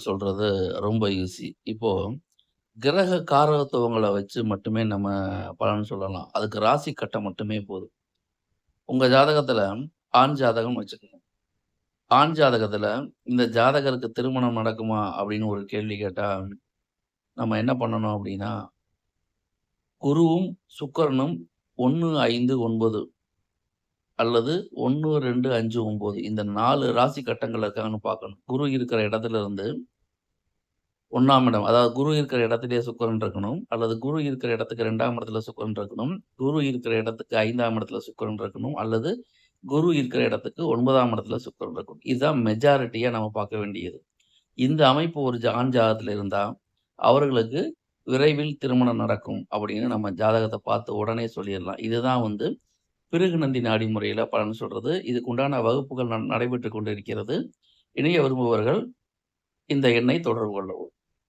சொல்றது ரொம்ப ஈஸி. இப்போ கிரக காரகத்துவங்கள வச்சு மட்டுமே நம்ம பலன் சொல்லலாம். அதுக்கு ராசி கட்டம் மட்டுமே போதும். உங்க ஜாதகத்துல ஆண் ஜாதகம்னு வச்சுக்கங்க. ஆண் ஜாதகத்துல இந்த ஜாதகருக்கு திருமணம் நடக்குமா? அப்படின்னு ஒரு கேள்வி கேட்டா, நம்ம என்ன பண்ணணும் அப்படின்னா, குருவும், சுக்கிரனும் 1, 5, 9 அல்லது 1, 2, 5, 9 இந்த 4 ராசி கட்டங்கள் இருக்கான்னு பார்க்கணும். குரு இருக்கிற இடத்துல இருந்து 1ஆம் இடம். அதாவது குரு இருக்கிற இடத்திலேயே சுக்கிரன் இருக்கணும். அல்லது குரு இருக்கிற இடத்துக்கு 2ஆம் இடத்துல சுக்கிரன் இருக்கணும். குரு இருக்கிற இடத்துக்கு 5ஆம் இடத்துல சுக்கிரன் இருக்கணும். அல்லது குரு இருக்கிற இடத்துக்கு 9ஆம் இடத்துல சுக்கிரன் இருக்கணும். இதுதான் மெஜாரிட்டியா நம்ம பார்க்க வேண்டியது. இந்த அமைப்பு ஒரு ஆண் ஜாதகத்துல இருந்தா, அவர்களுக்கு விரைவில் திருமணம் நடக்கும் அப்படின்னு நம்ம ஜாதகத்த பார்த்து உடனே சொல்லிறலாம். இதுதான் பிருகு நந்தி நாடி முறையில பலன் சொல்றது. இதுக்கு உண்டான வகுப்புகள் நடைபெற்றுக் கொண்டிருக்கிறது. இணைய விரும்புபவர்கள் இந்த எண்ணை தொடர்பு கொள்ளவும்.